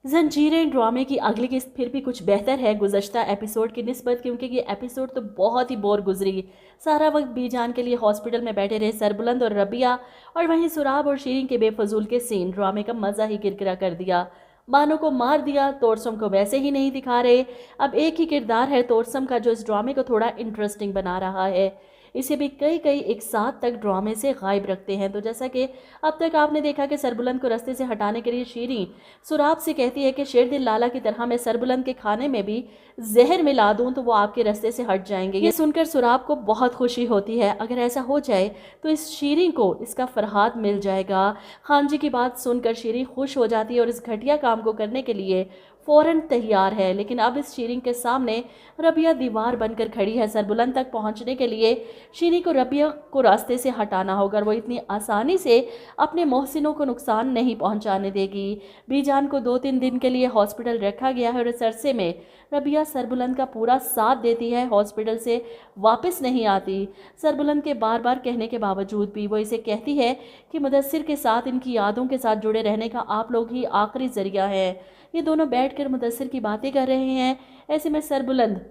ज़ंजीरें ड्रामे की अगली किस्त फिर भी कुछ बेहतर है गुज़श्ता एपिसोड की निस्बत, क्योंकि ये एपिसोड तो बहुत ही बोर गुजरी। सारा वक्त बीजान के लिए हॉस्पिटल में बैठे रहे सरबुलंद और रबिया, और वहीं सुराब और शीरीन के बेफजूल के सीन ड्रामे का मज़ा ही किरकिरा कर दिया। बानो को मार दिया, तोरसम को वैसे ही नहीं दिखा रहे। अब एक ही किरदार है तोरसम का जो इस ड्रामे को थोड़ा इंटरेस्टिंग बना रहा है। इसे भी कई कई एक साथ तक ड्रामे से गायब रखते हैं। तो जैसा कि अब तक आपने देखा कि सरबुलंद को रास्ते से हटाने के लिए शीरीन सुराब से कहती है कि शेरदिल लाला की तरह मैं सरबुलंद के खाने में भी जहर मिला दूं तो वो आपके रास्ते से हट जाएंगे। ये सुनकर सुराब को बहुत खुशी होती है। अगर ऐसा हो जाए तो इस शीरीन को इसका फरहाद मिल जाएगा। खान जी की बात सुनकर शीरीन खुश हो जाती है और इस घटिया काम को करने के लिए फौरन तैयार है। लेकिन अब इस शीरीन के सामने रबिया दीवार बनकर खड़ी है। सरबुलंद तक पहुंचने के लिए शीरीन को रबिया को रास्ते से हटाना होगा। वो इतनी आसानी से अपने मोहसिनों को नुकसान नहीं पहुंचाने देगी। बीजान को 2-3 दिन के लिए हॉस्पिटल रखा गया है और इस अरसे में रबिया सरबुलंद का पूरा साथ देती है, हॉस्पिटल से वापस नहीं आती। सरबुलंद के बार बार कहने के बावजूद भी वो इसे कहती है कि मुदस्सिर के साथ, इनकी यादों के साथ जुड़े रहने का आप लोग ही आखिरी जरिया है। ये दोनों बैठकर मुदस्सिर की बातें कर रहे हैं। ऐसे में सरबुलंद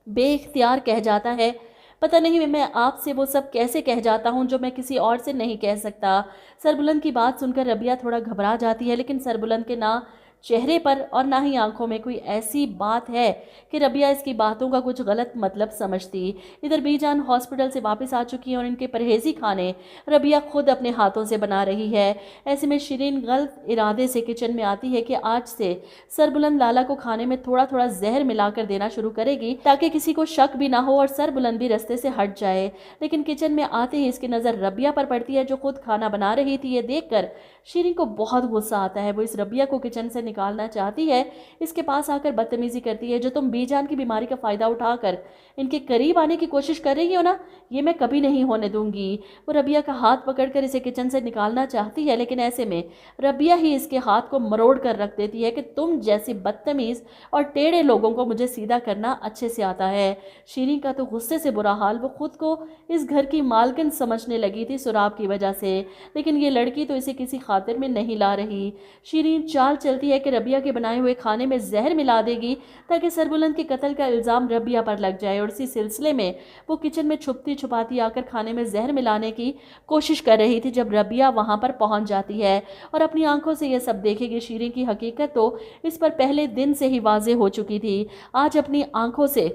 बेइख्तियार कह जाता है, पता नहीं मैं आपसे वो सब कैसे कह जाता हूँ जो मैं किसी और से नहीं कह सकता। सरबुलंद की बात सुनकर रबिया थोड़ा घबरा जाती है, लेकिन सरबुलंद के ना चेहरे पर और ना ही आंखों में कोई ऐसी बात है कि रबिया इसकी बातों का कुछ गलत मतलब समझती। इधर बीजान हॉस्पिटल से वापस आ चुकी है और इनके परहेजी खाने रबिया खुद अपने हाथों से बना रही है। ऐसे में शीरीन गलत इरादे से किचन में आती है कि आज से सरबुलंद लाला को खाने में थोड़ा थोड़ा जहर मिलाकर देना शुरू करेगी ताकि किसी को शक भी ना हो और सरबुलंद भी रास्ते से हट जाए। लेकिन किचन में आते ही इसकी नज़र रबिया पर पड़ती है जो खुद खाना बना रही थी। ये देखकर शीरीन को बहुत गुस्सा आता है। वो इस रबिया को किचन से निकालना चाहती है, इसके पास आकर बदतमीजी करती है, जो तुम बीजान की बीमारी का फायदा उठाकर इनके करीब आने की कोशिश कर रही हो ना, ये मैं कभी नहीं होने दूंगी। वो रबिया का हाथ पकड़कर इसे किचन से निकालना चाहती है, लेकिन ऐसे में रबिया ही इसके हाथ को मरोड़ कर रख देती है कि तुम जैसी बदतमीज और टेढ़े लोगों को मुझे सीधा करना अच्छे से आता है। शीरीन का तो गुस्से से बुरा हाल, वो खुद को इस घर की मालकिन समझने लगी थी सुराब की वजह से, लेकिन ये लड़की तो इसे किसी खातिर में नहीं ला रही। शीरीन चाल चलती है कि रबिया के बनाए हुए खाने में जहर मिला देगी ताकि सरबुलंद के कत्ल का इल्ज़ाम रबिया पर लग जाए, और इसी सिलसिले में वो किचन में छुपती छुपाती आकर खाने में जहर मिलाने की कोशिश कर रही थी। जब रबिया वहां पर पहुंच जाती है और अपनी आंखों से यह सब देखेगी, शीरीन की हकीकत तो इस पर पहले दिन से ही वाज़ेह हो चुकी थी। आज अपनी आंखों से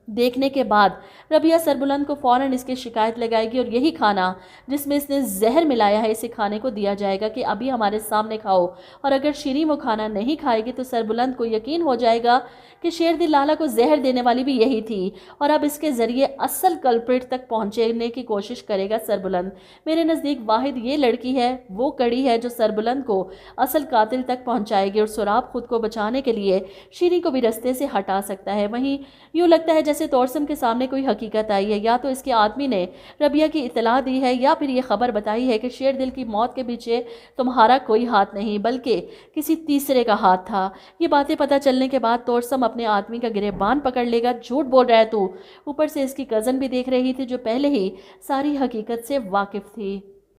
देखने के बाद रबिया सरबुलंद को फ़ौरन इसकी शिकायत लगाएगी और यही खाना जिसमें इसने जहर मिलाया है इसे खाने को दिया जाएगा कि अभी हमारे सामने खाओ। और अगर शीरीन वो खाना नहीं खाएगी तो सरबुलंद को यकीन हो जाएगा कि शेरदिल लाला को जहर देने वाली भी यही थी, और अब इसके ज़रिए असल कल्प्रिट तक पहुंचने की कोशिश करेगा सरबुलंद। मेरे नज़दीक वाहिद ये लड़की है, वो कड़ी है जो सरबुलंद को असल कातिल तक पहुंचाएगी, और सुराब खुद को बचाने के लिए शीरीन को भी रास्ते से हटा सकता है। वहीं यूँ लगता है जैसे तोरसम के सामने कोई हकीकत आई है, या तो इसके आदमी ने रबिया की इतला दी है या फिर ये खबर बताई है कि शेरदिल की मौत के पीछे तुम्हारा कोई हाथ नहीं बल्कि किसी तीसरे का हाथ था। ये बातें पता चलने के बाद तोरसम अपने आदमी का गिरेबान पकड़ लेगा। झूठ बोल रहा है तू। ऊपर से इसकी कज़न भी देख रही थी जो पहले ही सारी हकीकत से वाकिफ थी।